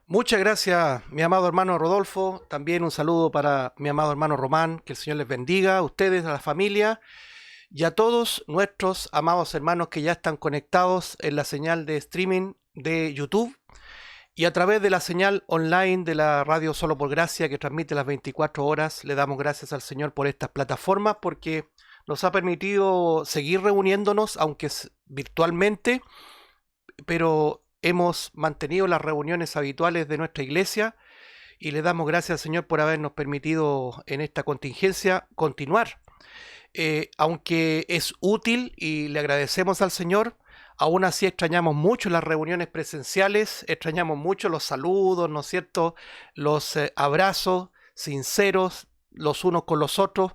Muchas gracias, mi amado hermano Rodolfo. También un saludo para mi amado hermano Román. Que el Señor les bendiga a ustedes, a la familia y a todos nuestros amados hermanos que ya están conectados en la señal de streaming de YouTube y a través de la señal online de la radio Solo por Gracia que transmite las 24 horas. Le damos gracias al Señor por estas plataformas porque nos ha permitido seguir reuniéndonos, aunque es virtualmente, pero hemos mantenido las reuniones habituales de nuestra iglesia y le damos gracias al Señor por habernos permitido en esta contingencia continuar. Aunque es útil y le agradecemos al Señor, aún así extrañamos mucho las reuniones presenciales, extrañamos mucho los saludos, ¿no es cierto? Los abrazos sinceros los unos con los otros.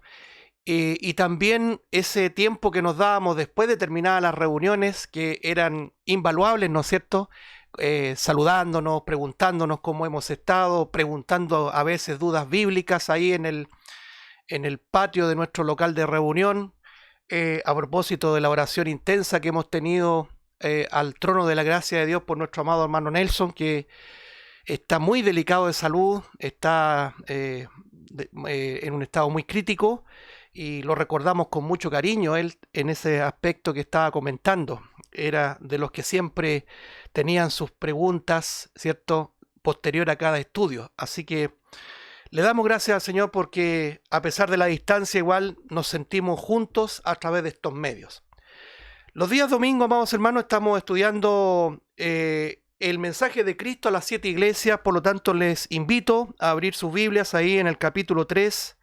Y también ese tiempo que nos dábamos después de terminadas las reuniones, que eran invaluables, ¿no es cierto? Saludándonos, preguntándonos cómo hemos estado, preguntando a veces dudas bíblicas ahí en el patio de nuestro local de reunión, a propósito de la oración intensa que hemos tenido al trono de la gracia de Dios por nuestro amado hermano Nelson, que está muy delicado de salud, está en un estado muy crítico y lo recordamos con mucho cariño él en ese aspecto que estaba comentando. Era de los que siempre tenían sus preguntas, ¿cierto?, posterior a cada estudio. Así que le damos gracias al Señor porque a pesar de la distancia igual nos sentimos juntos a través de estos medios. Los días domingos, amados hermanos, estamos estudiando el mensaje de Cristo a las 7 iglesias, por lo tanto les invito a abrir sus Biblias ahí en el capítulo 3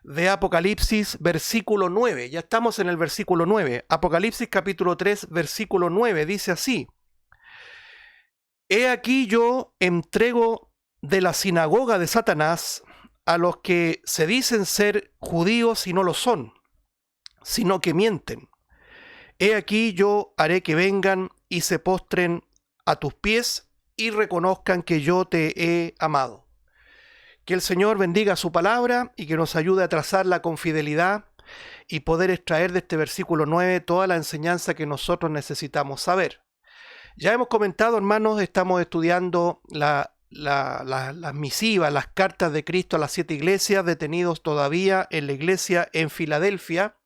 de Apocalipsis, versículo 9. Ya estamos en el versículo 9. Apocalipsis capítulo 3, versículo 9, dice así: He aquí yo entrego de la sinagoga de Satanás a los que se dicen ser judíos y no lo son, sino que mienten. He aquí yo haré que vengan y se postren a tus pies y reconozcan que yo te he amado. Que el Señor bendiga su palabra y que nos ayude a trazarla con fidelidad y poder extraer de este versículo 9 toda la enseñanza que nosotros necesitamos saber. Ya hemos comentado, hermanos, estamos estudiando las misivas, las cartas de Cristo a las 7 iglesias, detenidos todavía en la iglesia en Filadelfia,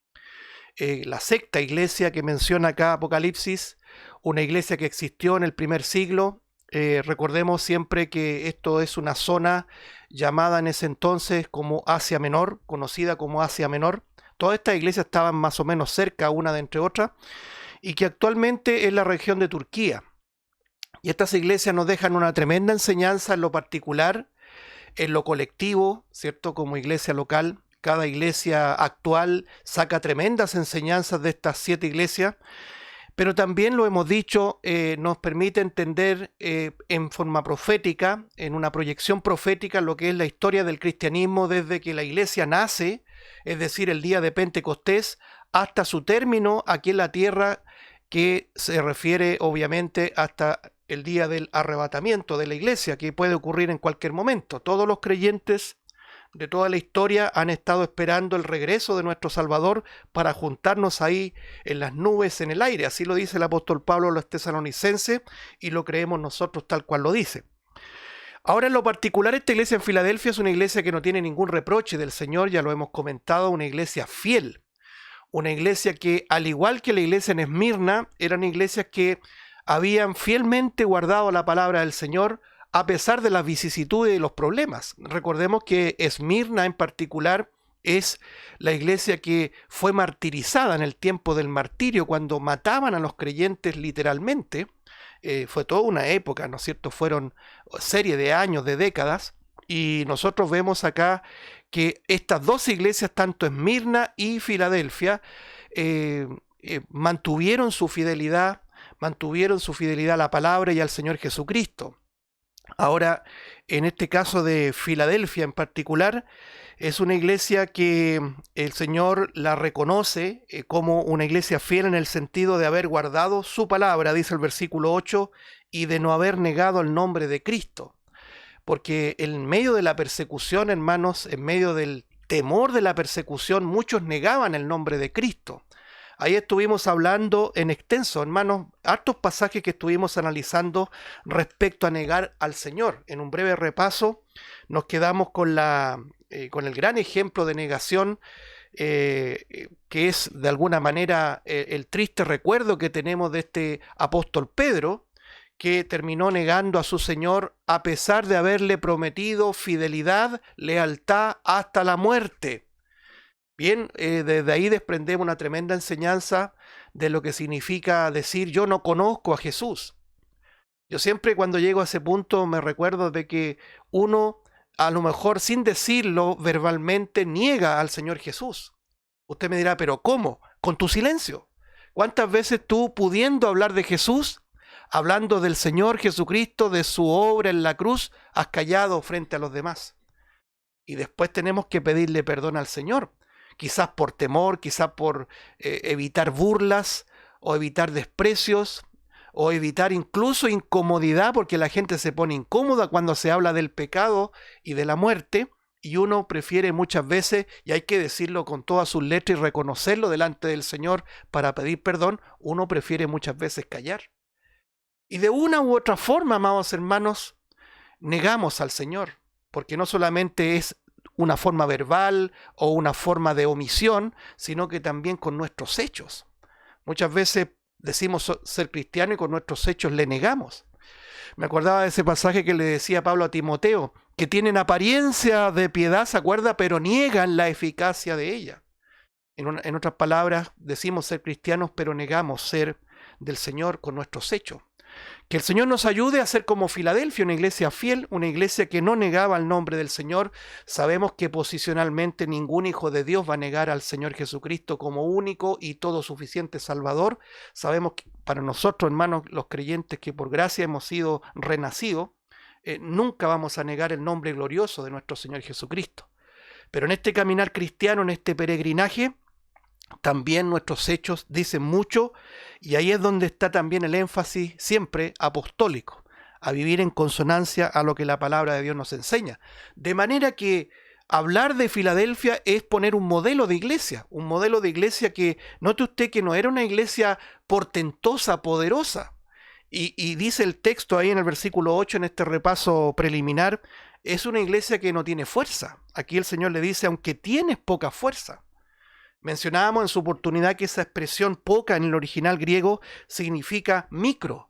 la sexta iglesia que menciona acá Apocalipsis, una iglesia que existió en el primer siglo. Recordemos siempre que esto es una zona llamada en ese entonces como Asia Menor, conocida como Asia Menor. Todas estas iglesias estaban más o menos cerca una de entre otras y que actualmente es la región de Turquía. Y estas iglesias nos dejan una tremenda enseñanza en lo particular, en lo colectivo, ¿cierto? Como iglesia local, cada iglesia actual saca tremendas enseñanzas de estas 7 iglesias. Pero también lo hemos dicho, nos permite entender en forma profética, en una proyección profética, lo que es la historia del cristianismo desde que la iglesia nace, es decir, el día de Pentecostés, hasta su término aquí en la tierra, que se refiere obviamente hasta el día del arrebatamiento de la iglesia, que puede ocurrir en cualquier momento. Todos los creyentes de toda la historia han estado esperando el regreso de nuestro Salvador para juntarnos ahí en las nubes, en el aire. Así lo dice el apóstol Pablo a los tesalonicenses y lo creemos nosotros tal cual lo dice. Ahora, en lo particular, esta iglesia en Filadelfia es una iglesia que no tiene ningún reproche del Señor, ya lo hemos comentado, una iglesia fiel, una iglesia que, al igual que la iglesia en Esmirna, eran iglesias que habían fielmente guardado la palabra del Señor, a pesar de las vicisitudes y los problemas. Recordemos que Esmirna en particular es la iglesia que fue martirizada en el tiempo del martirio, cuando mataban a los creyentes literalmente. Fue toda una época, ¿no es cierto? Fueron serie de años, de décadas, y nosotros vemos acá que estas dos iglesias, tanto Esmirna y Filadelfia, mantuvieron su fidelidad a la palabra y al Señor Jesucristo. Ahora, en este caso de Filadelfia en particular, es una iglesia que el Señor la reconoce como una iglesia fiel en el sentido de haber guardado su palabra, dice el versículo 8, y de no haber negado el nombre de Cristo. Porque en medio de la persecución, hermanos, en medio del temor de la persecución, muchos negaban el nombre de Cristo. Ahí estuvimos hablando en extenso, hermanos, hartos pasajes que estuvimos analizando respecto a negar al Señor. En un breve repaso nos quedamos con el gran ejemplo de negación, que es de alguna manera el triste recuerdo que tenemos de este apóstol Pedro, que terminó negando a su Señor a pesar de haberle prometido fidelidad, lealtad hasta la muerte. Bien, desde ahí desprendemos una tremenda enseñanza de lo que significa decir yo no conozco a Jesús. Yo siempre cuando llego a ese punto me recuerdo de que uno, a lo mejor sin decirlo verbalmente, niega al Señor Jesús. Usted me dirá, pero ¿cómo? Con tu silencio. ¿Cuántas veces tú, pudiendo hablar de Jesús, hablando del Señor Jesucristo, de su obra en la cruz, has callado frente a los demás? Y después tenemos que pedirle perdón al Señor. Quizás por temor, quizás por evitar burlas o evitar desprecios o evitar incluso incomodidad, porque la gente se pone incómoda cuando se habla del pecado y de la muerte, y uno prefiere muchas veces, y hay que decirlo con todas sus letras y reconocerlo delante del Señor para pedir perdón, uno prefiere muchas veces callar. Y de una u otra forma, amados hermanos, negamos al Señor, porque no solamente es una forma verbal o una forma de omisión, sino que también con nuestros hechos. Muchas veces decimos ser cristianos y con nuestros hechos le negamos. Me acordaba de ese pasaje que le decía Pablo a Timoteo, que tienen apariencia de piedad, ¿se acuerda? Pero niegan la eficacia de ella. En otras palabras, decimos ser cristianos, pero negamos ser del Señor con nuestros hechos. Que el Señor nos ayude a ser como Filadelfia, una iglesia fiel, una iglesia que no negaba el nombre del Señor. Sabemos que posicionalmente ningún hijo de Dios va a negar al Señor Jesucristo como único y todo suficiente Salvador. Sabemos que para nosotros, hermanos, los creyentes que por gracia hemos sido renacidos, nunca vamos a negar el nombre glorioso de nuestro Señor Jesucristo. Pero en este caminar cristiano, en este peregrinaje, también nuestros hechos dicen mucho, y ahí es donde está también el énfasis siempre apostólico, a vivir en consonancia a lo que la palabra de Dios nos enseña. De manera que hablar de Filadelfia es poner un modelo de iglesia que, note usted que no era una iglesia portentosa, poderosa. Y dice el texto ahí en el versículo 8, en este repaso preliminar, es una iglesia que no tiene fuerza. Aquí el Señor le dice, aunque tienes poca fuerza. Mencionábamos en su oportunidad que esa expresión poca en el original griego significa micro.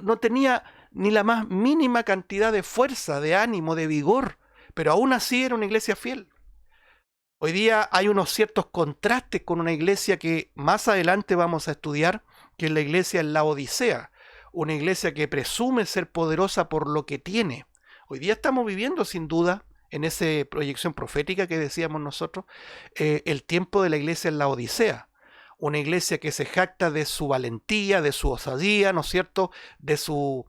No tenía ni la más mínima cantidad de fuerza, de ánimo, de vigor, pero aún así era una iglesia fiel. Hoy día hay unos ciertos contrastes con una iglesia que más adelante vamos a estudiar, que es la iglesia en Laodicea, una iglesia que presume ser poderosa por lo que tiene. Hoy día estamos viviendo sin duda, en esa proyección profética que decíamos nosotros, el tiempo de la iglesia en la Odisea. Una iglesia que se jacta de su valentía, de su osadía, ¿no es cierto?, de sus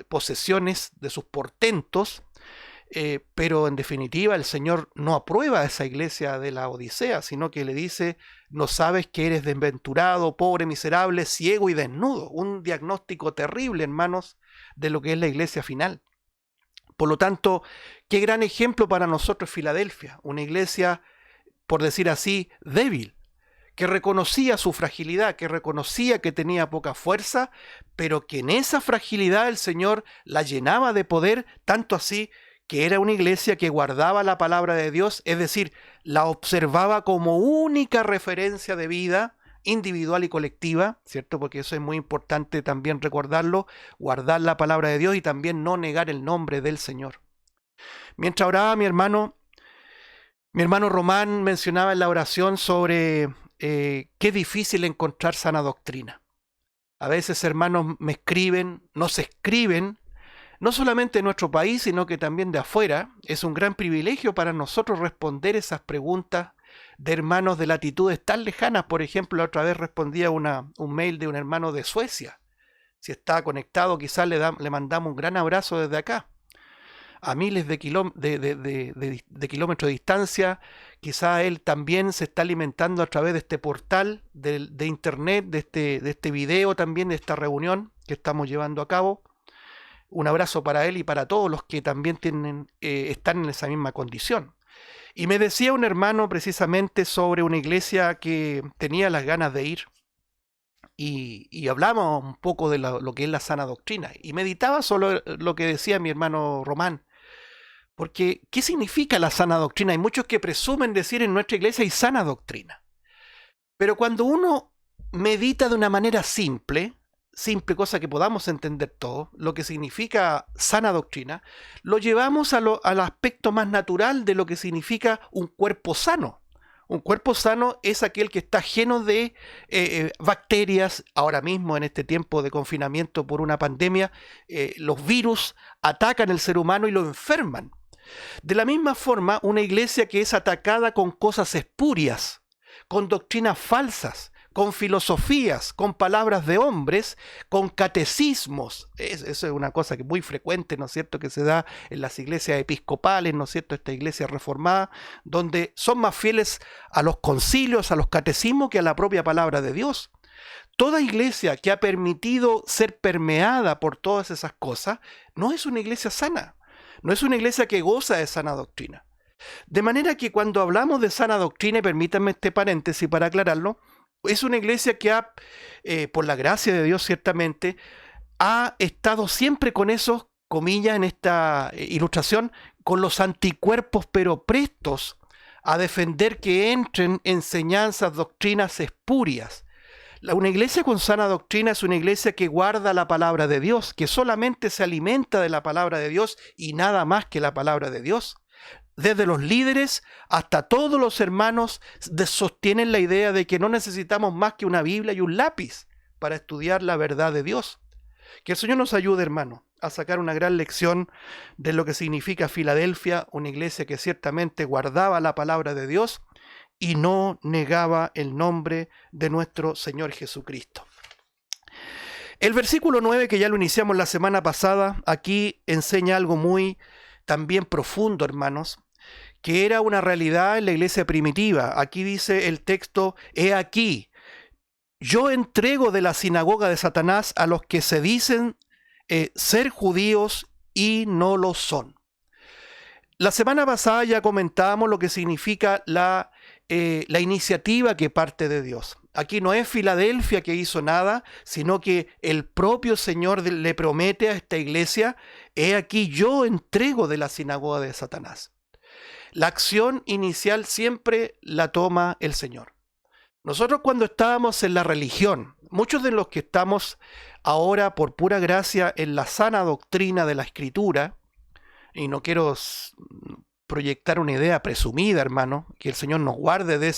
posesiones, de sus portentos, pero en definitiva el Señor no aprueba a esa iglesia de la Odisea, sino que le dice, no sabes que eres desventurado, pobre, miserable, ciego y desnudo. Un diagnóstico terrible, hermanos, de lo que es la iglesia final. Por lo tanto, qué gran ejemplo para nosotros Filadelfia, una iglesia, por decir así, débil, que reconocía su fragilidad, que reconocía que tenía poca fuerza, pero que en esa fragilidad el Señor la llenaba de poder, tanto así que era una iglesia que guardaba la palabra de Dios, es decir, la observaba como única referencia de vida individual y colectiva, ¿cierto? Porque eso es muy importante también recordarlo, guardar la palabra de Dios y también no negar el nombre del Señor. Mientras oraba mi hermano Román mencionaba en la oración sobre qué difícil encontrar sana doctrina. A veces, hermanos, me escriben, nos escriben, no solamente de nuestro país, sino que también de afuera. Es un gran privilegio para nosotros responder esas preguntas de hermanos de latitudes tan lejanas. Por ejemplo, la otra vez respondía un mail de un hermano de Suecia. Si está conectado, quizás le mandamos un gran abrazo desde acá. A miles de kilómetros de distancia, quizás él también se está alimentando a través de este portal de internet, de este video también, de esta reunión que estamos llevando a cabo. Un abrazo para él y para todos los que también están en esa misma condición. Y me decía un hermano precisamente sobre una iglesia que tenía las ganas de ir y hablamos un poco de lo que es la sana doctrina y meditaba sobre lo que decía mi hermano Román. Porque, ¿qué significa la sana doctrina? Hay muchos que presumen decir en nuestra iglesia hay sana doctrina. Pero cuando uno medita de una manera simple, cosa que podamos entender todos, lo que significa sana doctrina, lo llevamos al aspecto más natural de lo que significa un cuerpo sano. Un cuerpo sano es aquel que está lleno de bacterias. Ahora mismo, en este tiempo de confinamiento por una pandemia, los virus atacan al ser humano y lo enferman. De la misma forma, una iglesia que es atacada con cosas espurias, con doctrinas falsas, con filosofías, con palabras de hombres, con catecismos. Eso es una cosa que es muy frecuente, ¿no es cierto?, que se da en las iglesias episcopales, ¿no es cierto?, esta iglesia reformada, donde son más fieles a los concilios, a los catecismos, que a la propia palabra de Dios. Toda iglesia que ha permitido ser permeada por todas esas cosas, no es una iglesia sana, no es una iglesia que goza de sana doctrina. De manera que cuando hablamos de sana doctrina, y permítanme este paréntesis para aclararlo, es una iglesia que ha, por la gracia de Dios ciertamente, ha estado siempre con esos, comillas en esta ilustración, con los anticuerpos pero prestos a defender que entren enseñanzas, doctrinas espurias. Una iglesia con sana doctrina es una iglesia que guarda la palabra de Dios, que solamente se alimenta de la palabra de Dios y nada más que la palabra de Dios. Desde los líderes hasta todos los hermanos sostienen la idea de que no necesitamos más que una Biblia y un lápiz para estudiar la verdad de Dios. Que el Señor nos ayude, hermano, a sacar una gran lección de lo que significa Filadelfia, una iglesia que ciertamente guardaba la palabra de Dios y no negaba el nombre de nuestro Señor Jesucristo. El versículo 9, que ya lo iniciamos la semana pasada, aquí enseña algo muy también profundo, hermanos, que era una realidad en la iglesia primitiva. Aquí dice el texto: he aquí, yo entrego de la sinagoga de Satanás a los que se dicen ser judíos y no lo son. La semana pasada ya comentábamos lo que significa la iniciativa que parte de Dios. Aquí no es Filadelfia que hizo nada, sino que el propio Señor le promete a esta iglesia: he aquí, yo entrego de la sinagoga de Satanás. La acción inicial siempre la toma el Señor. Nosotros, cuando estábamos en la religión, muchos de los que estamos ahora por pura gracia en la sana doctrina de la Escritura, y no quiero proyectar una idea presumida, hermano, que el Señor nos guarde de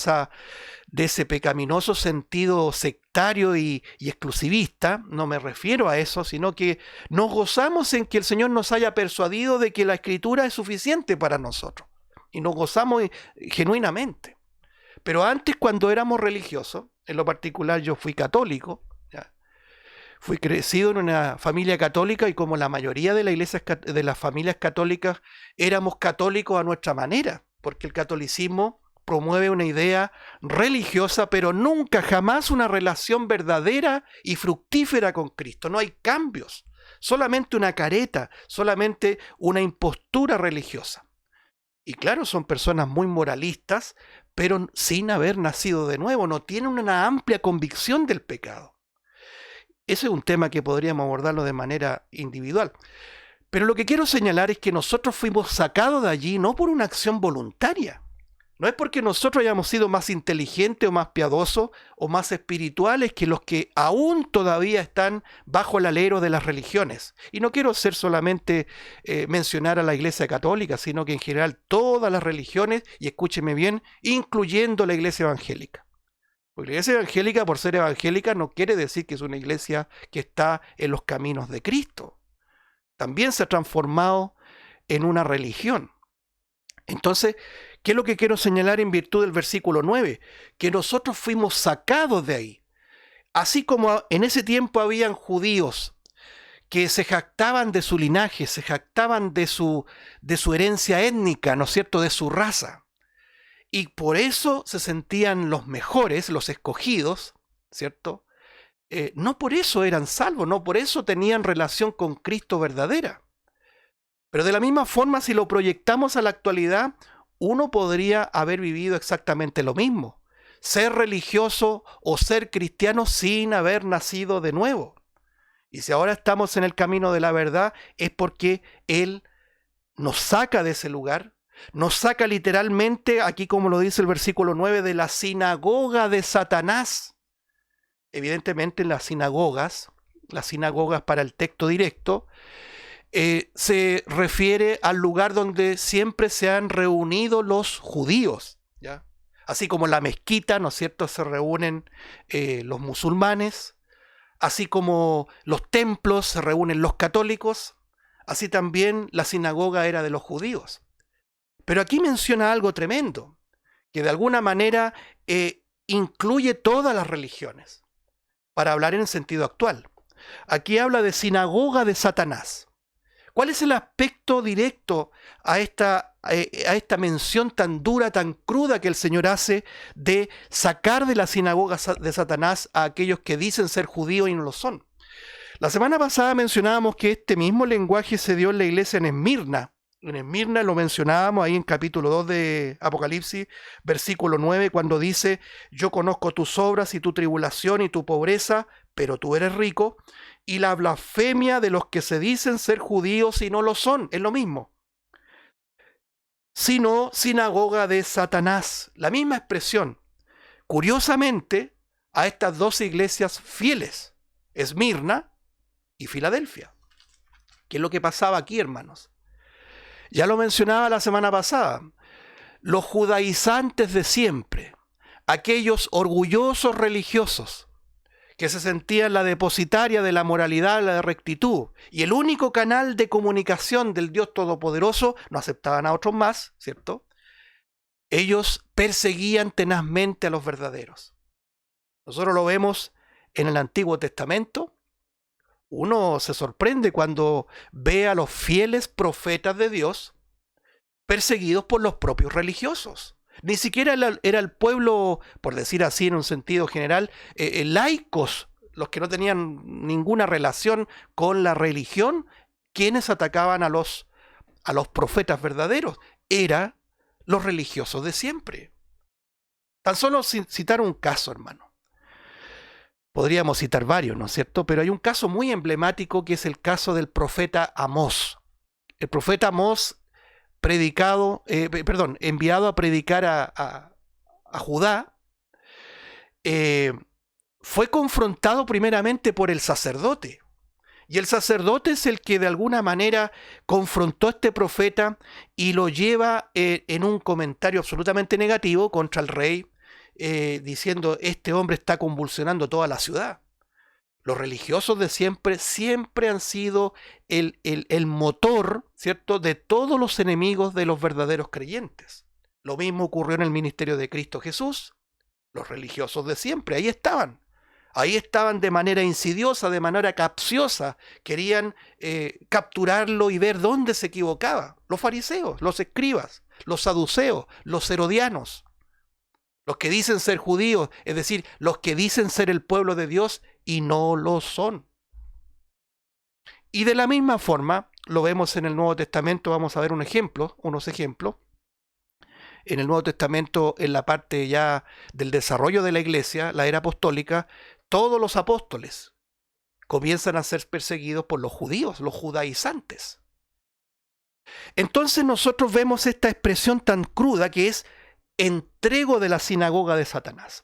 ese pecaminoso sentido sectario y exclusivista, no me refiero a eso, sino que nos gozamos en que el Señor nos haya persuadido de que la Escritura es suficiente para nosotros, y nos gozamos genuinamente. Pero antes, cuando éramos religiosos, en lo particular yo fui católico, fui crecido en una familia católica, y como la mayoría de las familias católicas, éramos católicos a nuestra manera, porque el catolicismo promueve una idea religiosa, pero nunca, jamás una relación verdadera y fructífera con Cristo. No hay cambios, solamente una careta, solamente una impostura religiosa. Y claro, son personas muy moralistas, pero sin haber nacido de nuevo, no tienen una amplia convicción del pecado. Ese es un tema que podríamos abordarlo de manera individual. Pero lo que quiero señalar es que nosotros fuimos sacados de allí no por una acción voluntaria. No es porque nosotros hayamos sido más inteligentes o más piadosos o más espirituales que los que aún todavía están bajo el alero de las religiones. Y no quiero ser solamente mencionar a la Iglesia Católica, sino que en general todas las religiones, y escúcheme bien, incluyendo la Iglesia Evangélica. Porque la iglesia evangélica, por ser evangélica, no quiere decir que es una iglesia que está en los caminos de Cristo. También se ha transformado en una religión. Entonces, ¿qué es lo que quiero señalar en virtud del versículo 9? Que nosotros fuimos sacados de ahí. Así como en ese tiempo habían judíos que se jactaban de su linaje, se jactaban de su herencia étnica, ¿no es cierto?, de su raza. Y por eso se sentían los mejores, los escogidos, ¿cierto? No por eso eran salvos, no por eso tenían relación con Cristo verdadera. Pero de la misma forma, si lo proyectamos a la actualidad, uno podría haber vivido exactamente lo mismo, ser religioso o ser cristiano sin haber nacido de nuevo. Y si ahora estamos en el camino de la verdad, es porque Él nos saca de ese lugar, nos saca literalmente, aquí como lo dice el versículo 9, de la sinagoga de Satanás. Evidentemente en las sinagogas para el texto directo, se refiere al lugar donde siempre se han reunido los judíos, ¿ya? Así como en la mezquita, ¿no es cierto?, se reúnen los musulmanes, así como los templos se reúnen los católicos, así también la sinagoga era de los judíos. Pero aquí menciona algo tremendo, que de alguna manera incluye todas las religiones, para hablar en el sentido actual. Aquí habla de sinagoga de Satanás. ¿Cuál es el aspecto directo a esta mención tan dura, tan cruda que el Señor hace de sacar de la sinagoga de Satanás a aquellos que dicen ser judíos y no lo son? La semana pasada mencionábamos que este mismo lenguaje se dio en la iglesia en Esmirna. En Esmirna lo mencionábamos ahí en capítulo 2 de Apocalipsis, versículo 9, cuando dice: yo conozco tus obras y tu tribulación y tu pobreza, pero tú eres rico, y la blasfemia de los que se dicen ser judíos y no lo son, es lo mismo. Sino sinagoga de Satanás, la misma expresión. Curiosamente, a estas dos iglesias fieles, Esmirna y Filadelfia. ¿Qué es lo que pasaba aquí, hermanos? Ya lo mencionaba la semana pasada. Los judaizantes de siempre, aquellos orgullosos religiosos que se sentían la depositaria de la moralidad, la de rectitud, y el único canal de comunicación del Dios Todopoderoso, no aceptaban a otros más, ¿cierto? Ellos perseguían tenazmente a los verdaderos. Nosotros lo vemos en el Antiguo Testamento. Uno se sorprende cuando ve a los fieles profetas de Dios perseguidos por los propios religiosos. Ni siquiera era el pueblo, por decir así en un sentido general, laicos, los que no tenían ninguna relación con la religión, quienes atacaban a los profetas verdaderos. Eran los religiosos de siempre. Tan solo citar un caso, hermano. Podríamos citar varios, ¿no es cierto? Pero hay un caso muy emblemático que es el caso del profeta Amós. El profeta Amós, enviado a predicar a Judá, fue confrontado primeramente por el sacerdote. Y el sacerdote es el que de alguna manera confrontó a este profeta y lo lleva en un comentario absolutamente negativo contra el rey, diciendo: este hombre está convulsionando toda la ciudad. Los religiosos de siempre han sido el motor, ¿cierto?, de todos los enemigos de los verdaderos creyentes. Lo mismo ocurrió en el ministerio de Cristo Jesús. Los religiosos de siempre, ahí estaban de manera insidiosa, de manera capciosa, querían capturarlo y ver dónde se equivocaba. Los fariseos, los escribas, los saduceos, los herodianos. Los que dicen ser judíos, es decir, los que dicen ser el pueblo de Dios y no lo son. Y de la misma forma, lo vemos en el Nuevo Testamento, vamos a ver unos ejemplos. En el Nuevo Testamento, en la parte ya del desarrollo de la iglesia, la era apostólica, todos los apóstoles comienzan a ser perseguidos por los judíos, los judaizantes. Entonces nosotros vemos esta expresión tan cruda que es: entrego de la sinagoga de Satanás.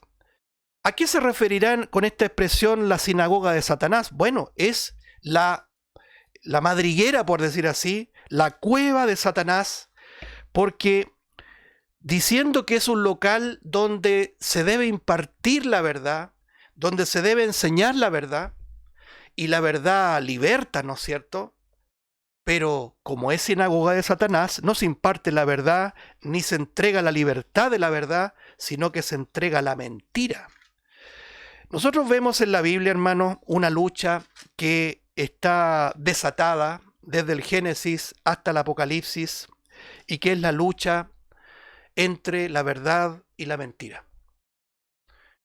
¿A qué se referirán con esta expresión la sinagoga de Satanás? Bueno, es la madriguera, por decir así, la cueva de Satanás, porque diciendo que es un local donde se debe impartir la verdad, donde se debe enseñar la verdad, y la verdad liberta, ¿no es cierto? Pero como es sinagoga de Satanás, no se imparte la verdad, ni se entrega la libertad de la verdad, sino que se entrega la mentira. Nosotros vemos en la Biblia, hermanos, una lucha que está desatada desde el Génesis hasta el Apocalipsis, y que es la lucha entre la verdad y la mentira.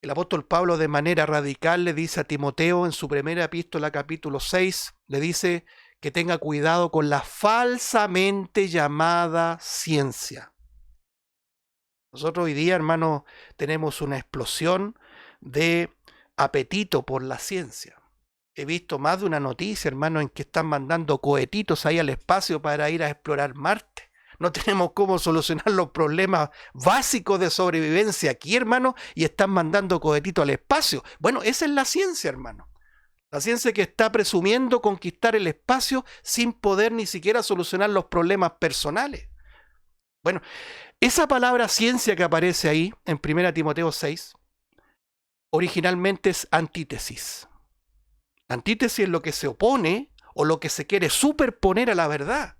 El apóstol Pablo, de manera radical, le dice a Timoteo en su primera epístola, capítulo 6, le dice que tenga cuidado con la falsamente llamada ciencia. Nosotros hoy día, hermanos, tenemos una explosión de apetito por la ciencia. He visto más de una noticia, hermano, en que están mandando cohetitos ahí al espacio para ir a explorar Marte. No tenemos cómo solucionar los problemas básicos de sobrevivencia aquí, hermano, y están mandando cohetitos al espacio. Bueno, esa es la ciencia, hermano. La ciencia que está presumiendo conquistar el espacio sin poder ni siquiera solucionar los problemas personales. Bueno, esa palabra ciencia que aparece ahí en 1 Timoteo 6, originalmente es antítesis. Antítesis es lo que se opone o lo que se quiere superponer a la verdad.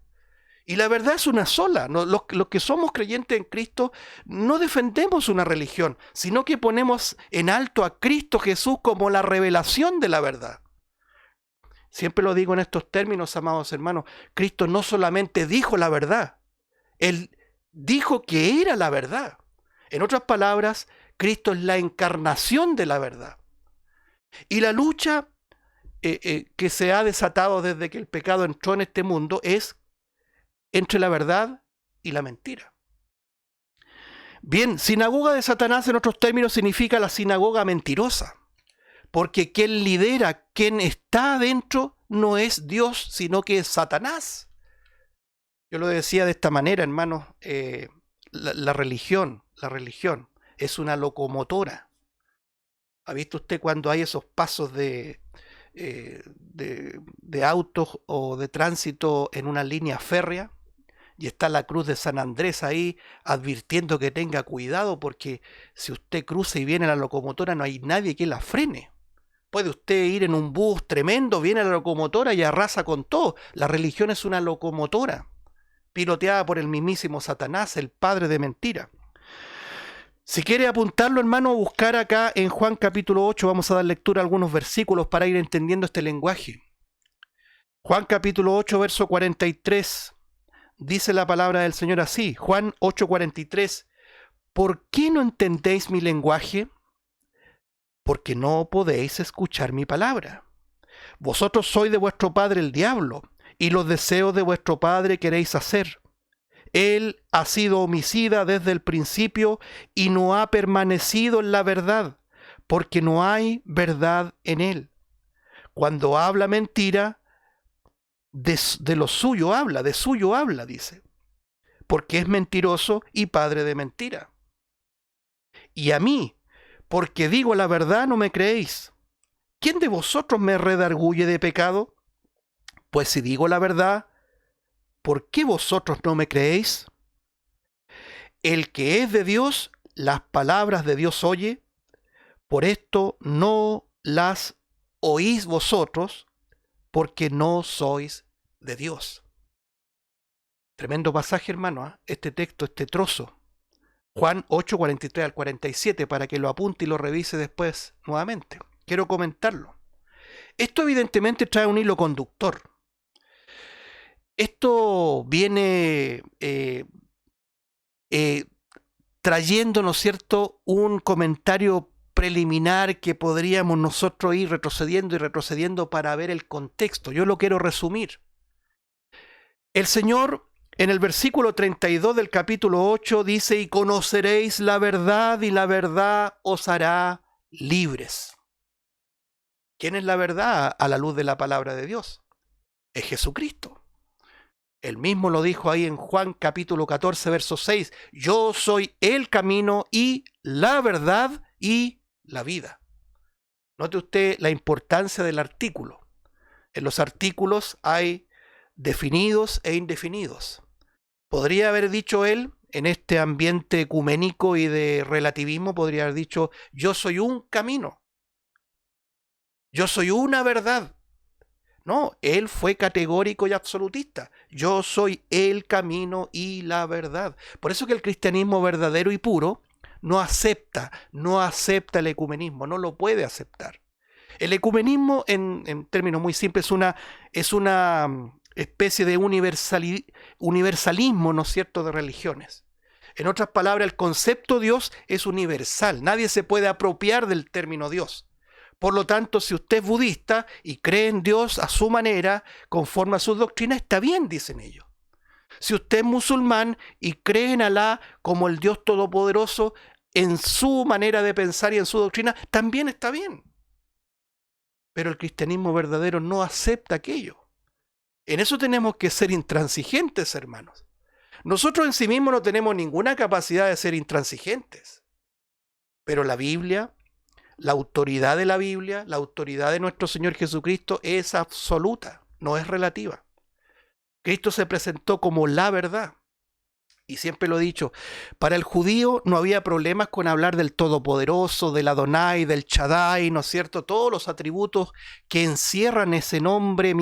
Y la verdad es una sola. Los que somos creyentes en Cristo no defendemos una religión, sino que ponemos en alto a Cristo Jesús como la revelación de la verdad. Siempre lo digo en estos términos, amados hermanos. Cristo no solamente dijo la verdad, Él dijo que era la verdad. En otras palabras, Cristo es la encarnación de la verdad. Y la lucha que se ha desatado desde que el pecado entró en este mundo es entre la verdad y la mentira. Bien, sinagoga de Satanás en otros términos significa la sinagoga mentirosa, porque quien lidera, quien está adentro, no es Dios, sino que es Satanás. Yo lo decía de esta manera, hermanos, la religión es una locomotora. ¿Ha visto usted cuando hay esos pasos de autos o de tránsito en una línea férrea? Y está la cruz de San Andrés ahí advirtiendo que tenga cuidado, porque si usted cruza y viene la locomotora no hay nadie que la frene. Puede usted ir en un bus tremendo, viene la locomotora y arrasa con todo. La religión es una locomotora piloteada por el mismísimo Satanás, el padre de mentira. Si quiere apuntarlo, hermano, buscar acá en Juan capítulo 8, vamos a dar lectura a algunos versículos para ir entendiendo este lenguaje. Juan capítulo 8, verso 43, dice la palabra del Señor así, Juan 8, 43, ¿por qué no entendéis mi lenguaje? Porque no podéis escuchar mi palabra. Vosotros sois de vuestro padre el diablo, y los deseos de vuestro padre queréis hacer. Él ha sido homicida desde el principio y no ha permanecido en la verdad, porque no hay verdad en él. Cuando habla mentira, de lo suyo habla, de suyo habla, dice, porque es mentiroso y padre de mentira. Y a mí, porque digo la verdad, no me creéis. ¿Quién de vosotros me redarguye de pecado? Pues si digo la verdad, ¿por qué vosotros no me creéis? El que es de Dios, las palabras de Dios oye, por esto no las oís vosotros, porque no sois de Dios. Tremendo pasaje, hermano, ¿eh? Este texto, este trozo. Juan 8, 43 al 47, para que lo apunte y lo revise después nuevamente. Quiero comentarlo. Esto evidentemente trae un hilo conductor. Esto viene trayendo, ¿no es cierto?, un comentario preliminar que podríamos nosotros ir retrocediendo y retrocediendo para ver el contexto. Yo lo quiero resumir. El Señor, en el versículo 32 del capítulo 8, dice, y conoceréis la verdad y la verdad os hará libres. ¿Quién es la verdad a la luz de la palabra de Dios? Es Jesucristo. Él mismo lo dijo ahí en Juan capítulo 14, verso 6. Yo soy el camino y la verdad y la vida. Note usted la importancia del artículo. En los artículos hay definidos e indefinidos. Podría haber dicho él, en este ambiente ecuménico y de relativismo, podría haber dicho, yo soy un camino. Yo soy una verdad. No, él fue categórico y absolutista. Yo soy el camino y la verdad. Por eso que el cristianismo verdadero y puro no acepta el ecumenismo, no lo puede aceptar. El ecumenismo, en términos muy simples, es una especie de universalismo, ¿no es cierto?, de religiones. En otras palabras, el concepto Dios es universal. Nadie se puede apropiar del término Dios. Por lo tanto, si usted es budista y cree en Dios a su manera, conforme a sus doctrinas, está bien, dicen ellos. Si usted es musulmán y cree en Alá como el Dios Todopoderoso, en su manera de pensar y en su doctrina, también está bien. Pero el cristianismo verdadero no acepta aquello. En eso tenemos que ser intransigentes, hermanos. Nosotros en sí mismos no tenemos ninguna capacidad de ser intransigentes. Pero la Biblia, la autoridad de la Biblia, la autoridad de nuestro Señor Jesucristo es absoluta, no es relativa. Cristo se presentó como la verdad. Y siempre lo he dicho, para el judío no había problemas con hablar del Todopoderoso, del Adonai, del Shaddai, ¿no es cierto? Todos los atributos que encierran ese nombre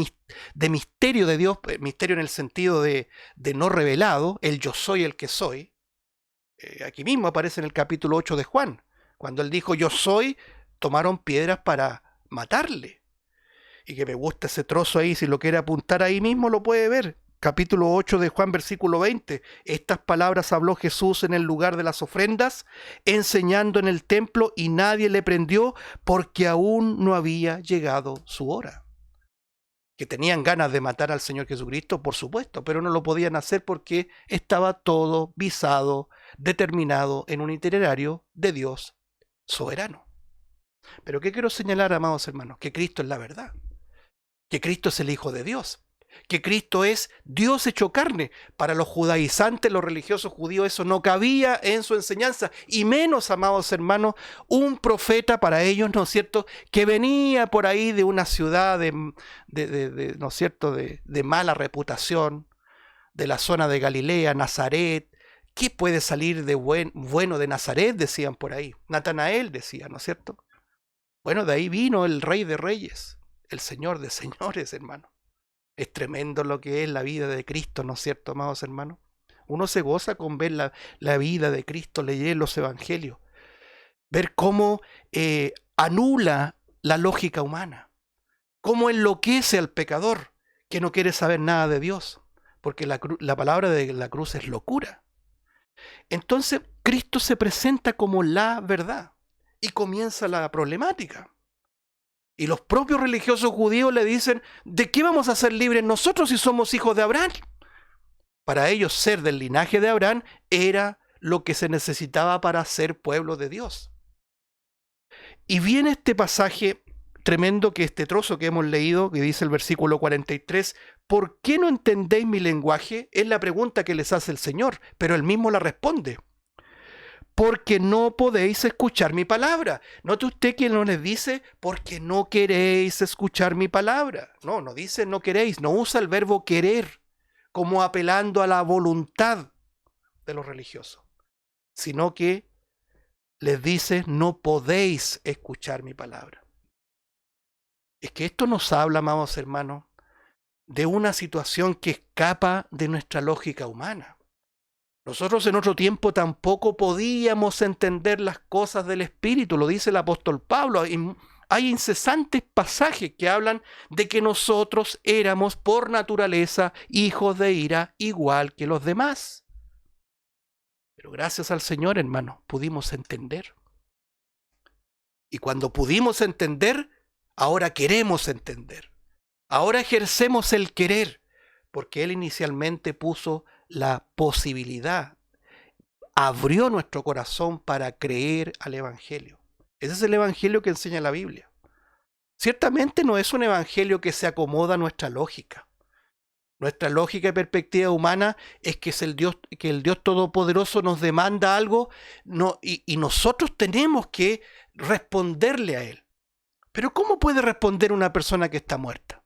de misterio de Dios, misterio en el sentido de no revelado, el yo soy el que soy. Aquí mismo aparece en el capítulo 8 de Juan, cuando él dijo yo soy, tomaron piedras para matarle. Y que me gusta ese trozo ahí, si lo quiere apuntar ahí mismo lo puede ver. Capítulo 8 de Juan, versículo 20. Estas palabras habló Jesús en el lugar de las ofrendas, enseñando en el templo, y nadie le prendió porque aún no había llegado su hora. Que tenían ganas de matar al Señor Jesucristo, por supuesto, pero no lo podían hacer porque estaba todo visado, determinado en un itinerario de Dios soberano. Pero ¿qué quiero señalar, amados hermanos? Que Cristo es la verdad. Que Cristo es el Hijo de Dios. Que Cristo es Dios hecho carne. Para los judaizantes, los religiosos judíos, eso no cabía en su enseñanza. Y menos, amados hermanos, un profeta para ellos, ¿no es cierto?, que venía por ahí de una ciudad ¿no es cierto?, de mala reputación, de la zona de Galilea, Nazaret. ¿Qué puede salir de bueno de Nazaret?, decían por ahí. Natanael decía, ¿no es cierto? Bueno, de ahí vino el Rey de Reyes, el Señor de Señores, hermano. Es tremendo lo que es la vida de Cristo, ¿no es cierto, amados hermanos? Uno se goza con ver la vida de Cristo, leer los evangelios, ver cómo anula la lógica humana, cómo enloquece al pecador que no quiere saber nada de Dios, porque la palabra de la cruz es locura. Entonces, Cristo se presenta como la verdad y comienza la problemática. Y los propios religiosos judíos le dicen, ¿de qué vamos a ser libres nosotros si somos hijos de Abraham? Para ellos ser del linaje de Abraham era lo que se necesitaba para ser pueblo de Dios. Y viene este pasaje tremendo, que este trozo que hemos leído, que dice el versículo 43, ¿por qué no entendéis mi lenguaje? Es la pregunta que les hace el Señor, pero él mismo la responde. Porque no podéis escuchar mi palabra. Note usted que no les dice, porque no queréis escuchar mi palabra. No, no dice no queréis, no usa el verbo querer como apelando a la voluntad de los religiosos, sino que les dice, no podéis escuchar mi palabra. Es que esto nos habla, amados hermanos, de una situación que escapa de nuestra lógica humana. Nosotros en otro tiempo tampoco podíamos entender las cosas del Espíritu, lo dice el apóstol Pablo. Hay incesantes pasajes que hablan de que nosotros éramos por naturaleza hijos de ira igual que los demás. Pero gracias al Señor, hermano, pudimos entender. Y cuando pudimos entender, ahora queremos entender. Ahora ejercemos el querer, porque Él inicialmente puso la posibilidad, abrió nuestro corazón para creer al Evangelio. Ese es el Evangelio que enseña la Biblia. Ciertamente no es un Evangelio que se acomoda a nuestra lógica. Nuestra lógica y perspectiva humana es que el Dios Todopoderoso nos demanda algo y nosotros tenemos que responderle a Él. Pero ¿cómo puede responder una persona que está muerta?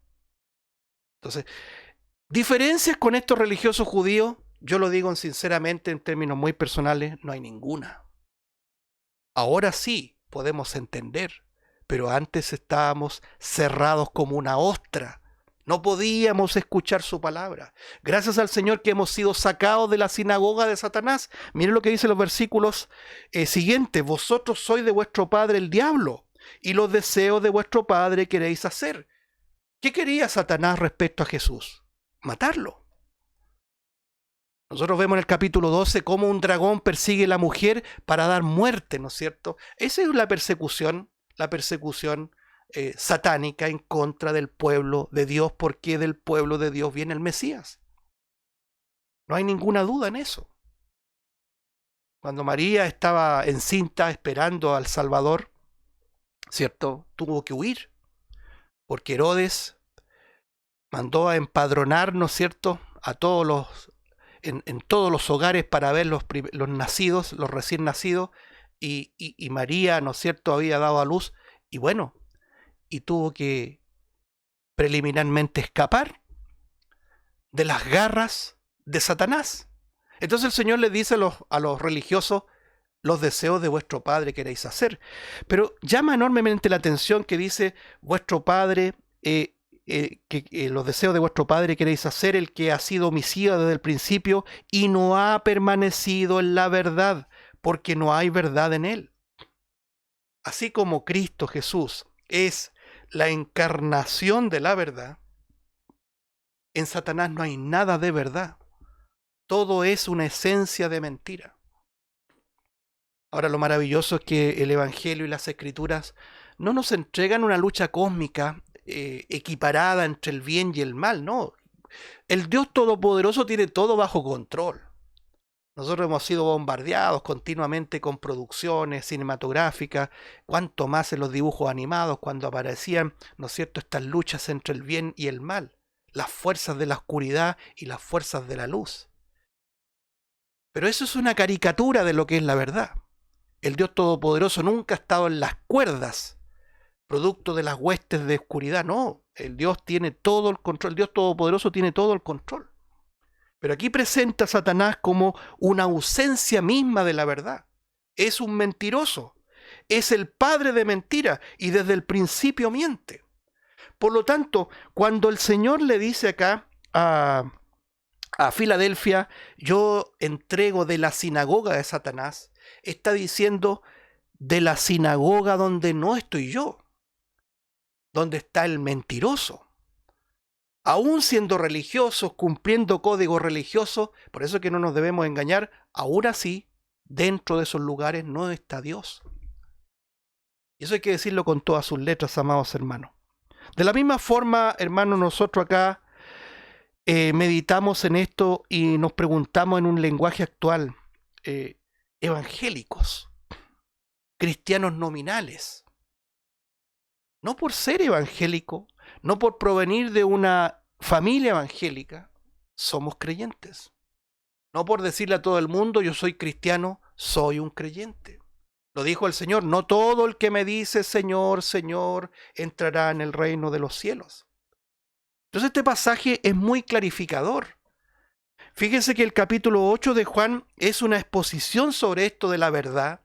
Entonces, diferencias con estos religiosos judíos, yo lo digo sinceramente en términos muy personales, no hay ninguna. Ahora sí podemos entender, pero antes estábamos cerrados como una ostra. No podíamos escuchar su palabra. Gracias al Señor que hemos sido sacados de la sinagoga de Satanás. Miren lo que dicen los versículos siguientes. Vosotros sois de vuestro padre el diablo, y los deseos de vuestro padre queréis hacer. ¿Qué quería Satanás respecto a Jesús? Matarlo. Nosotros vemos en el capítulo 12 cómo un dragón persigue a la mujer para dar muerte, ¿no es cierto? Esa es la persecución satánica en contra del pueblo de Dios, porque del pueblo de Dios viene el Mesías. No hay ninguna duda en eso. Cuando María estaba encinta esperando al Salvador, ¿cierto? Tuvo que huir, porque Herodes mandó a empadronar, ¿no es cierto?, a todos en todos los hogares para ver los nacidos, los recién nacidos, y María, ¿no es cierto?, había dado a luz, y bueno, y tuvo que preliminarmente escapar de las garras de Satanás. Entonces el Señor le dice a los religiosos: los deseos de vuestro padre queréis hacer. Pero llama enormemente la atención que dice: vuestro padre, los deseos de vuestro padre queréis hacer, el que ha sido homicida desde el principio y no ha permanecido en la verdad, porque no hay verdad en él. Así como Cristo Jesús es la encarnación de la verdad, en Satanás no hay nada de verdad. Todo es una esencia de mentira. Ahora, lo maravilloso es que el Evangelio y las Escrituras no nos entregan una lucha cósmica equiparada entre el bien y el mal, no. El Dios Todopoderoso tiene todo bajo control. Nosotros hemos sido bombardeados continuamente con producciones cinematográficas, cuanto más en los dibujos animados, cuando aparecían, ¿no es cierto?, estas luchas entre el bien y el mal, las fuerzas de la oscuridad y las fuerzas de la luz. Pero eso es una caricatura de lo que es la verdad. El Dios Todopoderoso nunca ha estado en las cuerdas, producto de las huestes de oscuridad. No, el Dios tiene todo el control, el Dios Todopoderoso tiene todo el control. Pero aquí presenta a Satanás como una ausencia misma de la verdad. Es un mentiroso, es el padre de mentira y desde el principio miente. Por lo tanto, cuando el Señor le dice acá a Filadelfia: yo entrego de la sinagoga de Satanás, está diciendo de la sinagoga donde no estoy yo, donde está el mentiroso. Aún siendo religiosos, cumpliendo códigos religiosos, por eso es que no nos debemos engañar, aún así, dentro de esos lugares no está Dios. Y eso hay que decirlo con todas sus letras, amados hermanos. De la misma forma, hermanos, nosotros acá meditamos en esto y nos preguntamos en un lenguaje actual: evangélicos, cristianos nominales, no por ser evangélico, no por provenir de una familia evangélica, somos creyentes. No por decirle a todo el mundo: yo soy cristiano, soy un creyente. Lo dijo el Señor: no todo el que me dice Señor, Señor, entrará en el reino de los cielos. Entonces este pasaje es muy clarificador. Fíjense que el capítulo 8 de Juan es una exposición sobre esto de la verdad.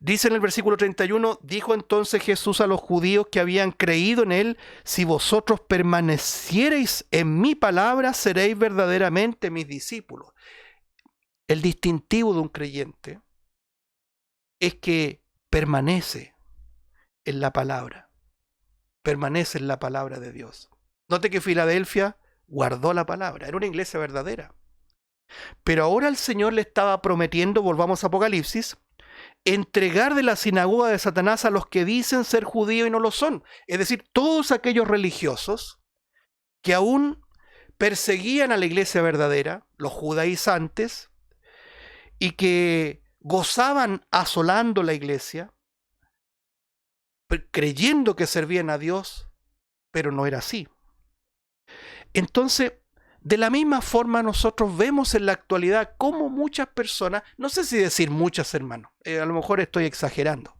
Dice en el versículo 31, dijo entonces Jesús a los judíos que habían creído en él: si vosotros permaneciereis en mi palabra, seréis verdaderamente mis discípulos. El distintivo de un creyente es que permanece en la palabra, permanece en la palabra de Dios. Note que Filadelfia guardó la palabra, era una iglesia verdadera. Pero ahora el Señor le estaba prometiendo, volvamos a Apocalipsis, entregar de la sinagoga de Satanás a los que dicen ser judíos y no lo son. Es decir, todos aquellos religiosos que aún perseguían a la iglesia verdadera, los judaizantes, y que gozaban asolando la iglesia, creyendo que servían a Dios, pero no era así. Entonces, de la misma forma nosotros vemos en la actualidad cómo muchas personas, no sé si decir muchas, hermanos, a lo mejor estoy exagerando,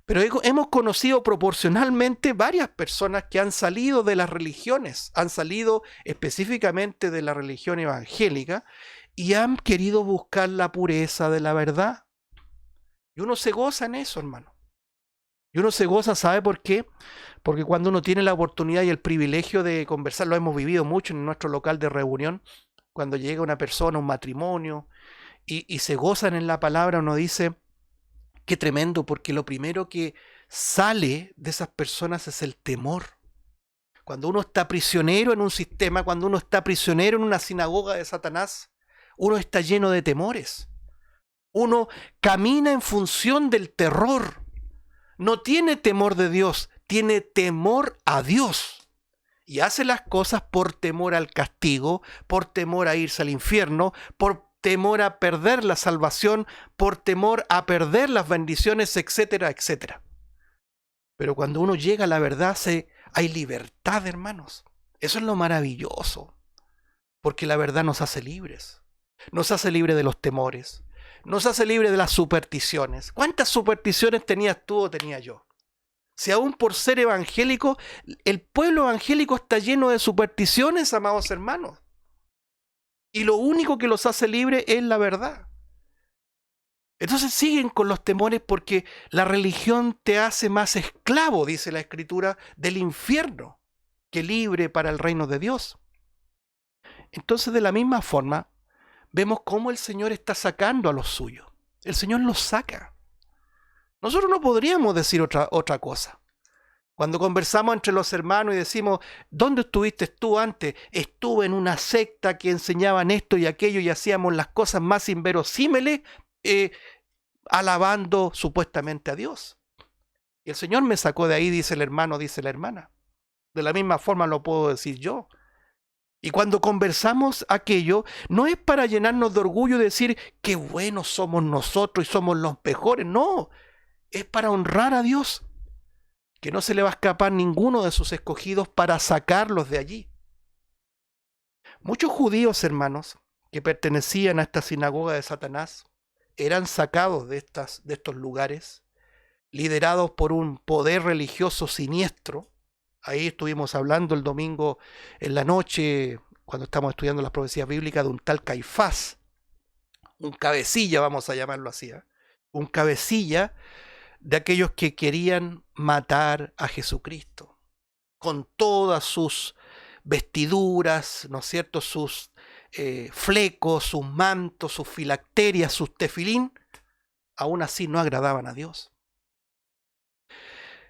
pero hemos conocido proporcionalmente varias personas que han salido de las religiones, han salido específicamente de la religión evangélica y han querido buscar la pureza de la verdad. Y uno se goza en eso, hermano. Y uno se goza, ¿sabe por qué? Porque cuando uno tiene la oportunidad y el privilegio de conversar, lo hemos vivido mucho en nuestro local de reunión, cuando llega una persona, un matrimonio, y se gozan en la palabra, uno dice: qué tremendo, porque lo primero que sale de esas personas es el temor. Cuando uno está prisionero en un sistema, cuando uno está prisionero en una sinagoga de Satanás, uno está lleno de temores. Uno camina en función del terror. No tiene temor de Dios, tiene temor a Dios. y hace las cosas por temor al castigo, por temor a irse al infierno, por temor a perder la salvación, por temor a perder las bendiciones, etcétera, etcétera. Pero cuando uno llega a la verdad, hay libertad, hermanos. Eso es lo maravilloso, porque la verdad nos hace libres. Nos hace libres de los temores, nos hace libres de las supersticiones. ¿Cuántas supersticiones tenías tú o tenía yo? Si aún por ser evangélico, el pueblo evangélico está lleno de supersticiones, amados hermanos. Y lo único que los hace libres es la verdad. Entonces siguen con los temores porque la religión te hace más esclavo, dice la Escritura, del infierno que libre para el reino de Dios. Entonces, de la misma forma, vemos cómo el Señor está sacando a los suyos. El Señor los saca. Nosotros no podríamos decir otra cosa. Cuando conversamos entre los hermanos y decimos, ¿dónde estuviste tú antes? Estuve en una secta que enseñaban esto y aquello y hacíamos las cosas más inverosímiles, alabando supuestamente a Dios. Y el Señor me sacó de ahí, dice el hermano, dice la hermana. De la misma forma lo puedo decir yo. Y cuando conversamos aquello, no es para llenarnos de orgullo y decir qué buenos somos nosotros y somos los mejores. No, es para honrar a Dios, que no se le va a escapar ninguno de sus escogidos para sacarlos de allí. Muchos judíos, hermanos, que pertenecían a esta sinagoga de Satanás, eran sacados de estos lugares, liderados por un poder religioso siniestro. Ahí estuvimos hablando el domingo en la noche, cuando estamos estudiando las profecías bíblicas, de un tal Caifás, un cabecilla, vamos a llamarlo así, un cabecilla de aquellos que querían matar a Jesucristo, con todas sus vestiduras, ¿no es cierto?, sus flecos, sus mantos, sus filacterias, sus tefilín, aún así no agradaban a Dios.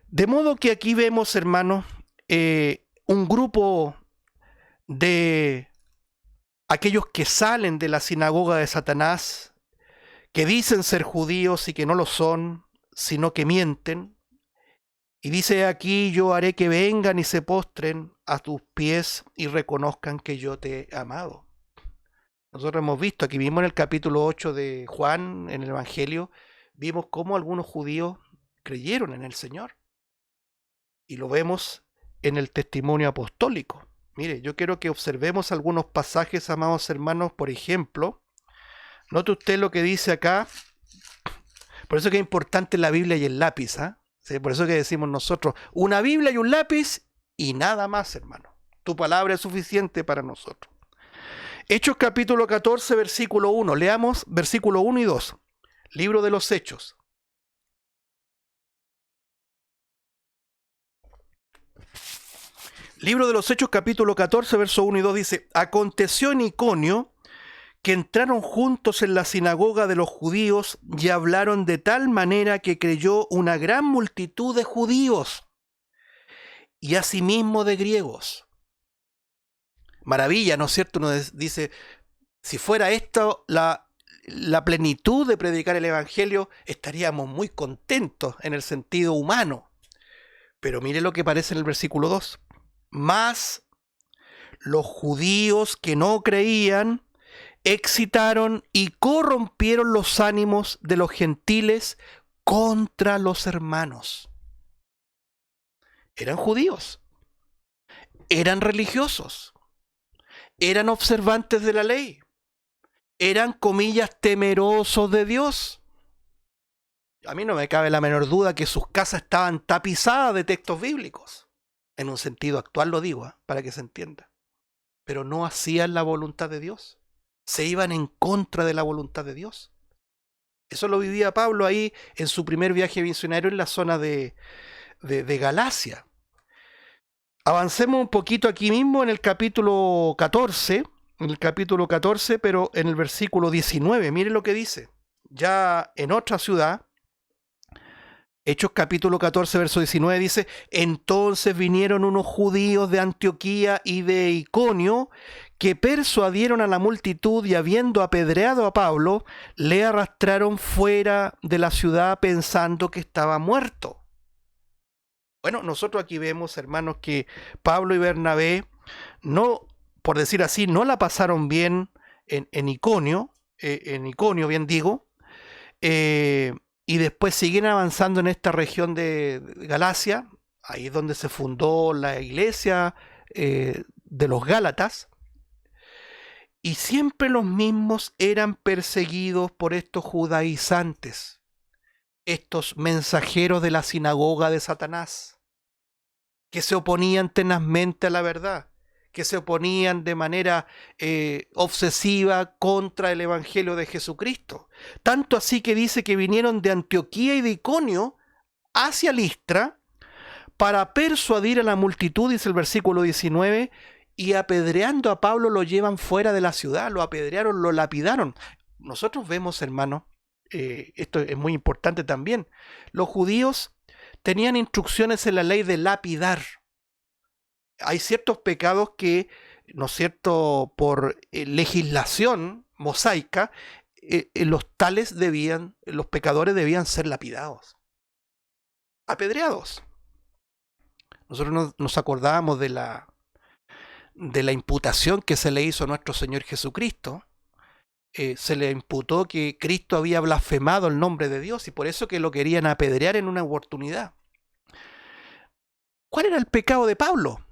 De modo que aquí vemos, hermanos, un grupo de aquellos que salen de la sinagoga de Satanás, que dicen ser judíos y que no lo son, sino que mienten. Y dice aquí, yo haré que vengan y se postren a tus pies y reconozcan que yo te he amado. Nosotros hemos visto, aquí mismo en el capítulo 8 de Juan, en el Evangelio, vimos cómo algunos judíos creyeron en el Señor. Y lo vemos en el testimonio apostólico. Mire, yo quiero que observemos algunos pasajes, amados hermanos. Por ejemplo, note usted lo que dice acá. Por eso que es importante la Biblia y el lápiz, ¿eh? ¿Sí? Por eso que decimos nosotros, una Biblia y un lápiz y nada más, hermano. Tu palabra es suficiente para nosotros. Hechos capítulo 14, versículo 1. Leamos versículo 1 y 2. Libro de los Hechos. Libro de los Hechos capítulo 14, verso 1 y 2 dice, aconteció en Iconio que entraron juntos en la sinagoga de los judíos y hablaron de tal manera que creyó una gran multitud de judíos y asimismo de griegos. Maravilla, ¿no es cierto? Uno dice, si fuera esto la plenitud de predicar el Evangelio, estaríamos muy contentos en el sentido humano. Pero mire lo que aparece en el versículo 2. Mas los judíos que no creían excitaron y corrompieron los ánimos de los gentiles contra los hermanos. Eran judíos, eran religiosos, eran observantes de la ley, eran, comillas, temerosos de Dios. A mí no me cabe la menor duda que sus casas estaban tapizadas de textos bíblicos. En un sentido actual lo digo, para que se entienda. Pero no hacían la voluntad de Dios. Se iban en contra de la voluntad de Dios. Eso lo vivía Pablo ahí en su primer viaje misionario en la zona de Galacia. Avancemos un poquito aquí mismo en el capítulo 14, pero en el versículo 19. Miren lo que dice. Ya en otra ciudad, Hechos capítulo 14, verso 19 dice, entonces vinieron unos judíos de Antioquía y de Iconio que persuadieron a la multitud y habiendo apedreado a Pablo, le arrastraron fuera de la ciudad pensando que estaba muerto. Bueno, nosotros aquí vemos, hermanos, que Pablo y Bernabé no, por decir así, no la pasaron bien en Iconio, bien digo, eh, y después siguen avanzando en esta región de Galacia, ahí es donde se fundó la iglesia de los Gálatas, y siempre los mismos eran perseguidos por estos judaizantes, estos mensajeros de la sinagoga de Satanás, que se oponían tenazmente a la verdad, que se oponían de manera obsesiva contra el Evangelio de Jesucristo. Tanto así que dice que vinieron de Antioquía y de Iconio hacia Listra para persuadir a la multitud, dice el versículo 19, y apedreando a Pablo lo llevan fuera de la ciudad, lo apedrearon, lo lapidaron. Nosotros vemos, hermano, esto es muy importante también, los judíos tenían instrucciones en la ley de lapidar. Hay ciertos pecados que, ¿no es cierto?, por legislación mosaica, los pecadores debían ser lapidados, apedreados. Nosotros nos acordábamos de la imputación que se le hizo a nuestro Señor Jesucristo. Se le imputó que Cristo había blasfemado el nombre de Dios y por eso que lo querían apedrear en una oportunidad. ¿Cuál era el pecado de Pablo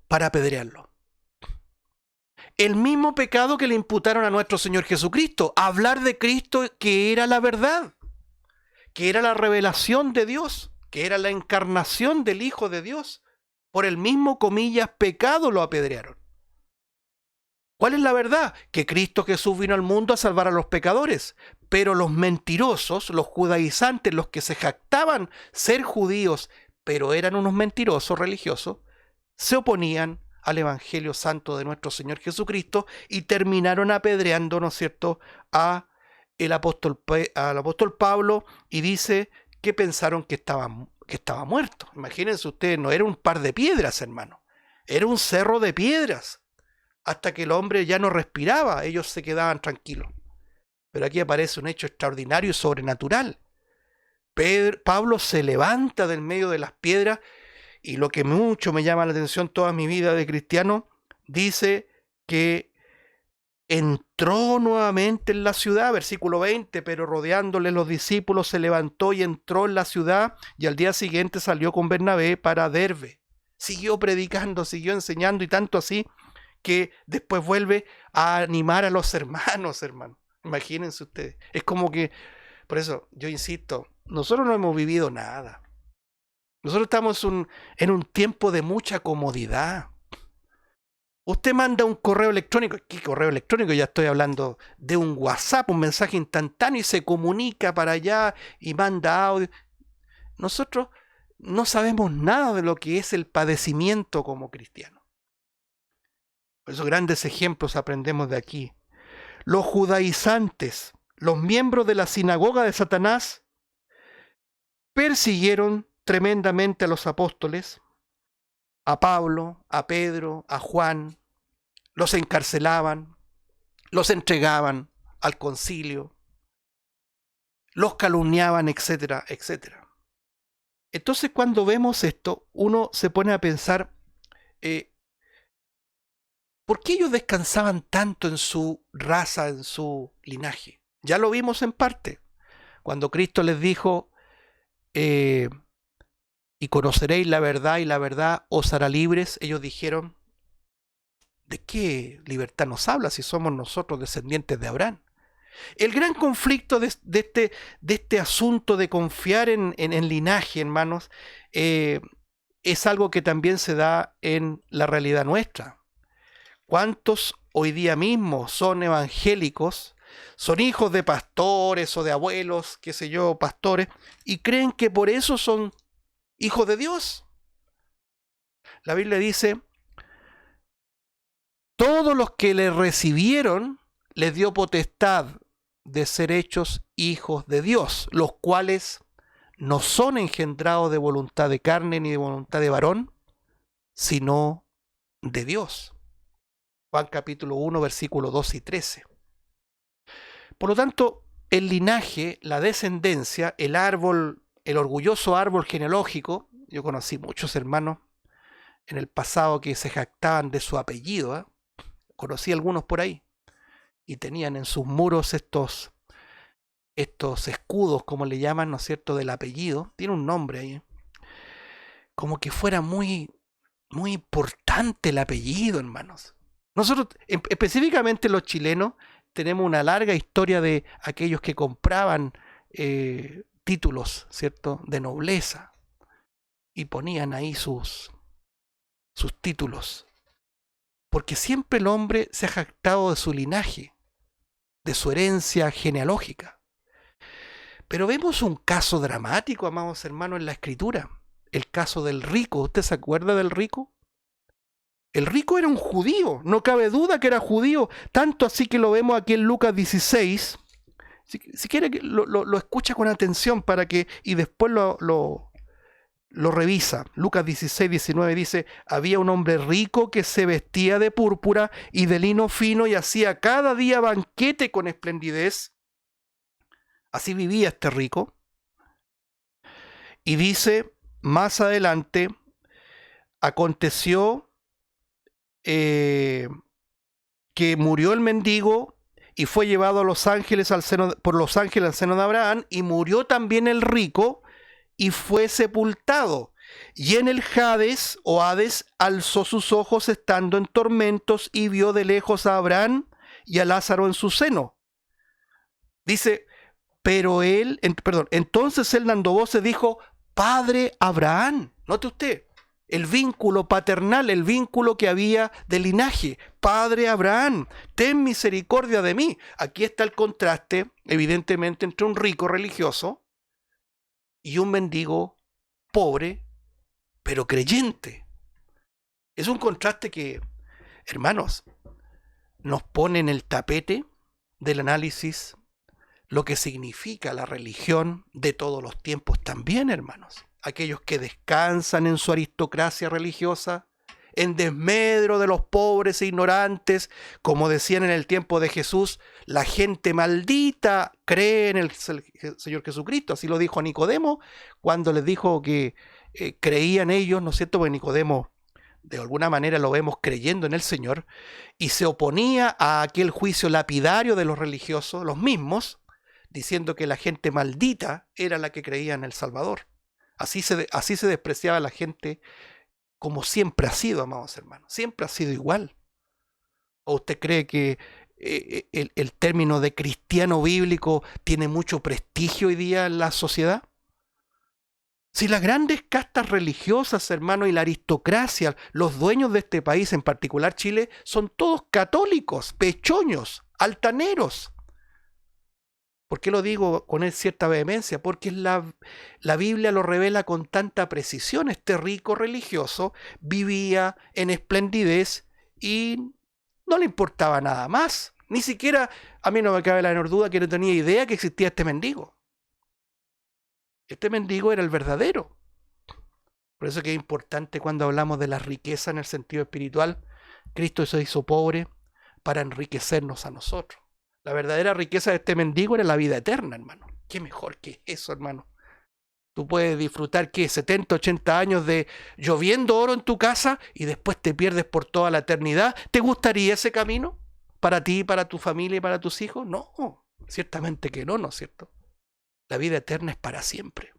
para apedrearlo? El mismo pecado que le imputaron a nuestro Señor Jesucristo, hablar de Cristo que era la verdad, que era la revelación de Dios, que era la encarnación del Hijo de Dios. Por el mismo, comillas, pecado lo apedrearon. ¿Cuál es la verdad? Que Cristo Jesús vino al mundo a salvar a los pecadores, pero los mentirosos, los judaizantes, los que se jactaban ser judíos, pero eran unos mentirosos religiosos, se oponían al Evangelio Santo de nuestro Señor Jesucristo y terminaron apedreando, ¿no es cierto?, al apóstol Pablo, y dice que pensaron que estaba muerto. Imagínense ustedes, no era un par de piedras, hermano, era un cerro de piedras. Hasta que el hombre ya no respiraba, ellos se quedaban tranquilos. Pero aquí aparece un hecho extraordinario y sobrenatural. Pablo se levanta del medio de las piedras y lo que mucho me llama la atención toda mi vida de cristiano, dice que entró nuevamente en la ciudad, versículo 20, pero rodeándole los discípulos se levantó y entró en la ciudad y al día siguiente salió con Bernabé para Derbe. Siguió predicando, siguió enseñando y tanto así que después vuelve a animar a los hermanos, hermano. Imagínense ustedes. Es como que, por eso yo insisto, nosotros no hemos vivido nada. Nosotros estamos en un tiempo de mucha comodidad. Usted manda un correo electrónico, ¿qué correo electrónico? Ya estoy hablando de un WhatsApp, un mensaje instantáneo y se comunica para allá y manda audio. Nosotros no sabemos nada de lo que es el padecimiento como cristianos. Por eso grandes ejemplos aprendemos de aquí. Los judaizantes, los miembros de la sinagoga de Satanás, persiguieron tremendamente a los apóstoles, a Pablo, a Pedro, a Juan, los encarcelaban, los entregaban al concilio, los calumniaban, etcétera, etcétera. Entonces cuando vemos esto, uno se pone a pensar, ¿por qué ellos descansaban tanto en su raza, en su linaje? Ya lo vimos en parte, cuando Cristo les dijo, y conoceréis la verdad y la verdad os hará libres. Ellos dijeron, ¿de qué libertad nos habla si somos nosotros descendientes de Abraham? El gran conflicto de este asunto de confiar en linaje, hermanos, es algo que también se da en la realidad nuestra. ¿Cuántos hoy día mismo son evangélicos, son hijos de pastores o de abuelos, qué sé yo, pastores, y creen que por eso son hijos de Dios? La Biblia dice, todos los que le recibieron, les dio potestad de ser hechos hijos de Dios, los cuales no son engendrados de voluntad de carne ni de voluntad de varón, sino de Dios. Juan capítulo 1, versículos 12 y 13. Por lo tanto, el linaje, la descendencia, el árbol, el orgulloso árbol genealógico, Yo conocí muchos hermanos en el pasado que se jactaban de su apellido, ¿eh? Conocí algunos por ahí y tenían en sus muros estos escudos, como le llaman, ¿no es cierto?, del apellido. Tiene un nombre ahí. Como que fuera muy, muy importante el apellido, hermanos. Nosotros, específicamente los chilenos, tenemos una larga historia de aquellos que compraban títulos, ¿cierto?, de nobleza y ponían ahí sus títulos. Porque siempre el hombre se ha jactado de su linaje, de su herencia genealógica. Pero vemos un caso dramático, amados hermanos, en la Escritura. El caso del rico. ¿Usted se acuerda del rico? El rico era un judío, no cabe duda que era judío, tanto así que lo vemos aquí en Lucas 16. Si quiere, lo escucha con atención para que, y después lo revisa. Lucas 16, 19 dice: había un hombre rico que se vestía de púrpura y de lino fino y hacía cada día banquete con esplendidez. Así vivía este rico. Y dice más adelante: aconteció que murió el mendigo y fue llevado a los ángeles por los ángeles al seno de Abraham, y murió también el rico y fue sepultado. Y en el Hades o Hades alzó sus ojos estando en tormentos y vio de lejos a Abraham y a Lázaro en su seno. Dice, entonces él dando voces dijo: Padre Abraham. Note usted el vínculo paternal, el vínculo que había de linaje. Padre Abraham, ten misericordia de mí. Aquí está el contraste, evidentemente, entre un rico religioso y un mendigo pobre, pero creyente. Es un contraste que, hermanos, nos pone en el tapete del análisis lo que significa la religión de todos los tiempos también, hermanos. Aquellos que descansan en su aristocracia religiosa, en desmedro de los pobres e ignorantes, como decían en el tiempo de Jesús, la gente maldita cree en el Señor Jesucristo. Así lo dijo Nicodemo cuando les dijo que creían ellos, ¿no es cierto? Porque Nicodemo de alguna manera lo vemos creyendo en el Señor, y se oponía a aquel juicio lapidario de los religiosos, los mismos, diciendo que la gente maldita era la que creía en el Salvador. Así se despreciaba a la gente, como siempre ha sido, amados hermanos. Siempre ha sido igual. ¿O usted cree que el término de cristiano bíblico tiene mucho prestigio hoy día en la sociedad? Si las grandes castas religiosas, hermanos, y la aristocracia, los dueños de este país, en particular Chile, son todos católicos, pechoños, altaneros. ¿Por qué lo digo con cierta vehemencia? Porque la Biblia lo revela con tanta precisión. Este rico religioso vivía en esplendidez y no le importaba nada más. Ni siquiera, a mí no me cabe la menor duda que no tenía idea que existía este mendigo. Este mendigo era el verdadero. Por eso que es importante cuando hablamos de la riqueza en el sentido espiritual. Cristo se hizo pobre para enriquecernos a nosotros. La verdadera riqueza de este mendigo era la vida eterna, hermano. ¿Qué mejor que eso, hermano? Tú puedes disfrutar, ¿qué? 70, 80 años de lloviendo oro en tu casa y después te pierdes por toda la eternidad. ¿Te gustaría ese camino? ¿Para ti, para tu familia y para tus hijos? No, ciertamente que no, ¿no es cierto? La vida eterna es para siempre.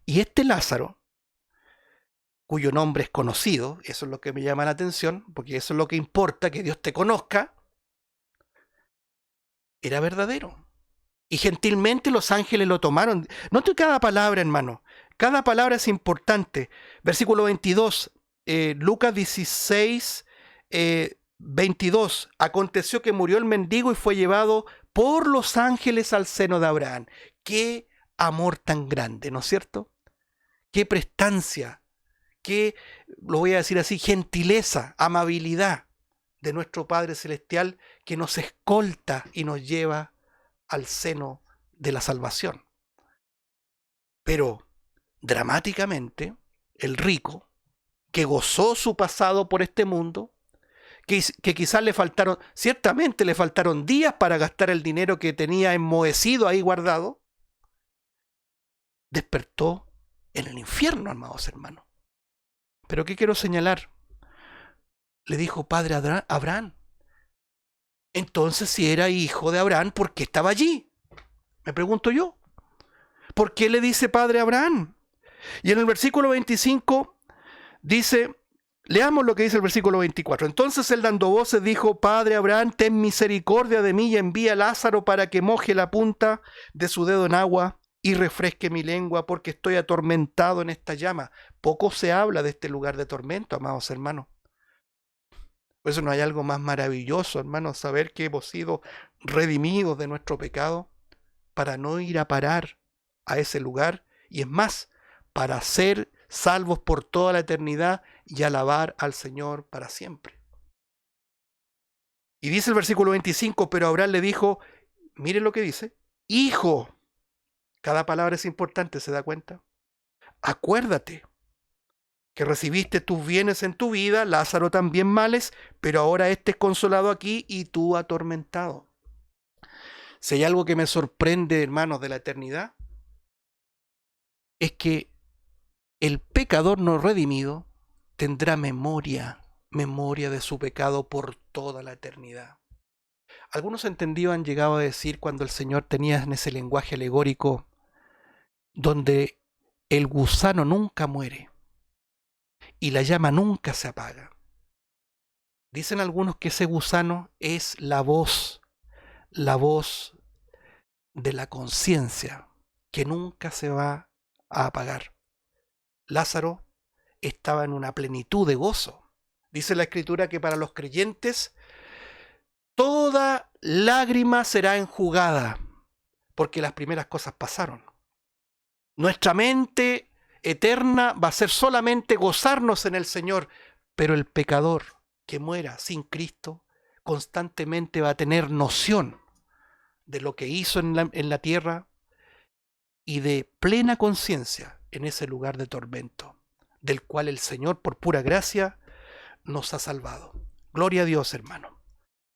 Y este Lázaro, cuyo nombre es conocido, eso es lo que me llama la atención, porque eso es lo que importa, que Dios te conozca, era verdadero. Y gentilmente los ángeles lo tomaron. Note cada palabra, hermano. Cada palabra es importante. Versículo 22, Lucas 16, 22. Aconteció que murió el mendigo y fue llevado por los ángeles al seno de Abraham. Qué amor tan grande, ¿no es cierto? Qué prestancia, qué, lo voy a decir así, gentileza, amabilidad de nuestro Padre Celestial, que nos escolta y nos lleva al seno de la salvación. Pero dramáticamente, el rico, que gozó su pasado por este mundo, que quizás ciertamente le faltaron días para gastar el dinero que tenía enmohecido ahí guardado, despertó en el infierno, amados hermanos. Pero ¿qué quiero señalar? Le dijo padre Abraham. Entonces, si era hijo de Abraham, ¿por qué estaba allí? Me pregunto yo. ¿Por qué le dice padre Abraham? Y en el versículo 25 dice, leamos lo que dice el versículo 24. Entonces él dando voces dijo, Padre Abraham, ten misericordia de mí y envía a Lázaro para que moje la punta de su dedo en agua y refresque mi lengua, porque estoy atormentado en esta llama. Poco se habla de este lugar de tormento, amados hermanos. Por eso no hay algo más maravilloso, hermanos, saber que hemos sido redimidos de nuestro pecado para no ir a parar a ese lugar, y es más, para ser salvos por toda la eternidad y alabar al Señor para siempre. Y dice el versículo 25, pero Abraham le dijo, mire lo que dice, hijo, cada palabra es importante, ¿se da cuenta? Acuérdate que recibiste tus bienes en tu vida, Lázaro también males, pero ahora este es consolado aquí y tú atormentado. Si hay algo que me sorprende, hermanos, de la eternidad, es que el pecador no redimido tendrá memoria de su pecado por toda la eternidad. Algunos entendidos han llegado a decir cuando el Señor tenía en ese lenguaje alegórico donde el gusano nunca muere y la llama nunca se apaga. Dicen algunos que ese gusano es la voz de la conciencia que nunca se va a apagar. Lázaro estaba en una plenitud de gozo. Dice la Escritura que para los creyentes toda lágrima será enjugada, porque las primeras cosas pasaron. Nuestra mente eterna va a ser solamente gozarnos en el Señor, pero el pecador que muera sin Cristo constantemente va a tener noción de lo que hizo en la tierra y de plena conciencia en ese lugar de tormento, del cual el Señor por pura gracia nos ha salvado. Gloria a Dios, hermano.